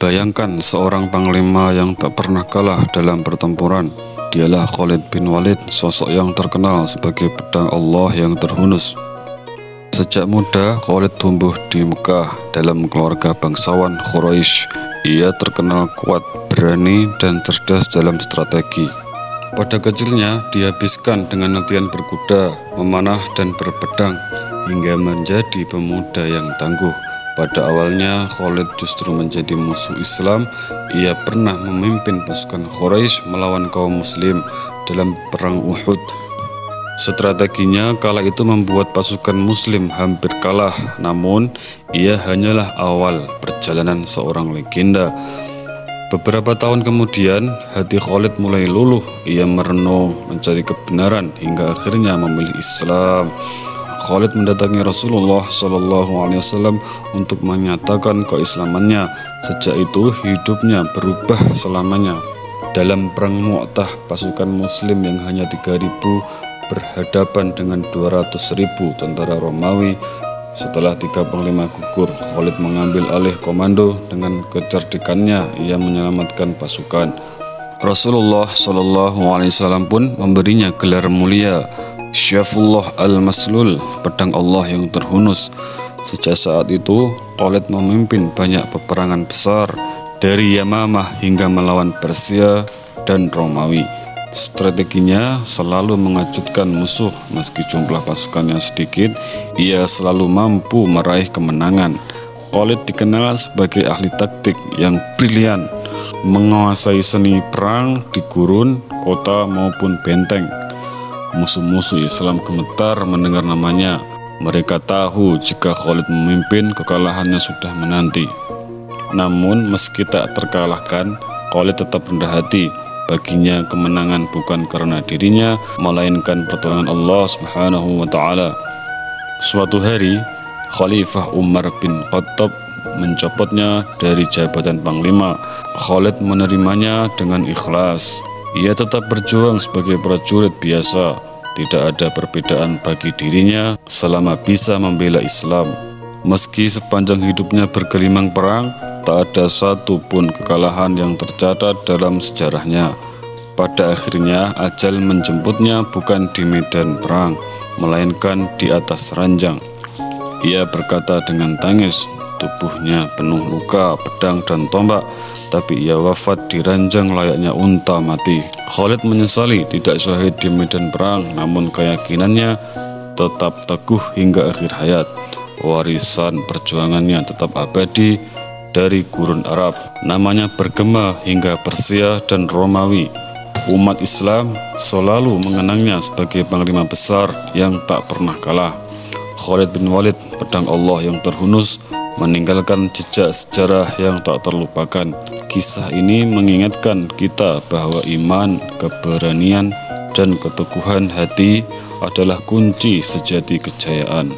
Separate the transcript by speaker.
Speaker 1: Bayangkan seorang panglima yang tak pernah kalah dalam pertempuran. Dialah Khalid bin Walid, sosok yang terkenal sebagai pedang Allah yang terhunus. Sejak muda, Khalid tumbuh di Mekah dalam keluarga bangsawan Quraisy. Ia terkenal kuat, berani, dan cerdas dalam strategi. Pada kecilnya, dihabiskan dengan latihan berkuda, memanah, dan berpedang, hingga menjadi pemuda yang tangguh. Pada awalnya, Khalid justru menjadi musuh Islam. Ia pernah memimpin pasukan Quraisy melawan kaum muslim dalam perang Uhud. Strateginya kala itu membuat pasukan muslim hampir kalah, namun ia hanyalah awal perjalanan seorang legenda. Beberapa tahun kemudian, hati Khalid mulai luluh. Ia merenung, mencari kebenaran, hingga akhirnya memilih Islam. Khalid mendatangi Rasulullah SAW untuk menyatakan keislamannya. Sejak itu hidupnya berubah selamanya. Dalam perang Mu'tah, pasukan muslim yang hanya 3.000 berhadapan dengan 200.000 tentara Romawi. Setelah 3 panglima gugur, Khalid mengambil alih komando. Dengan kecerdikannya ia menyelamatkan pasukan. Rasulullah SAW pun memberinya gelar mulia, Syafullah al-Maslul, pedang Allah yang terhunus. Sejak saat itu, Khalid memimpin banyak peperangan besar, dari Yamamah hingga melawan Persia dan Romawi. Strateginya selalu mengejutkan musuh. Meski jumlah pasukannya sedikit, ia selalu mampu meraih kemenangan. Khalid dikenal sebagai ahli taktik yang brilian, menguasai seni perang di gurun, kota maupun benteng. Musuh-musuh Islam gemetar mendengar namanya. Mereka tahu jika Khalid memimpin, kekalahannya sudah menanti. Namun meski tak terkalahkan, Khalid tetap rendah hati. Baginya kemenangan bukan karena dirinya, melainkan pertolongan Allah Subhanahu wa Ta'ala. Suatu hari, Khalifah Umar bin Khattab mencopotnya dari jabatan panglima. Khalid menerimanya dengan ikhlas. Ia tetap berjuang sebagai prajurit biasa. Tidak ada perbedaan bagi dirinya selama bisa membela Islam. Meski sepanjang hidupnya bergelimang perang, tak ada satu pun kekalahan yang tercatat dalam sejarahnya. Pada akhirnya, ajal menjemputnya bukan di medan perang, melainkan di atas ranjang. Ia berkata dengan tangis, tubuhnya penuh luka, pedang dan tombak, tapi ia wafat di ranjang layaknya unta mati. Khalid menyesali tidak syahid di medan perang, namun keyakinannya tetap teguh hingga akhir hayat. Warisan perjuangannya tetap abadi dari gurun Arab. Namanya bergema hingga Persia dan Romawi. Umat Islam selalu mengenangnya sebagai panglima besar yang tak pernah kalah. Khalid bin Walid, pedang Allah yang terhunus, meninggalkan jejak sejarah yang tak terlupakan. Kisah ini mengingatkan kita bahwa iman, keberanian, dan keteguhan hati adalah kunci sejati kejayaan.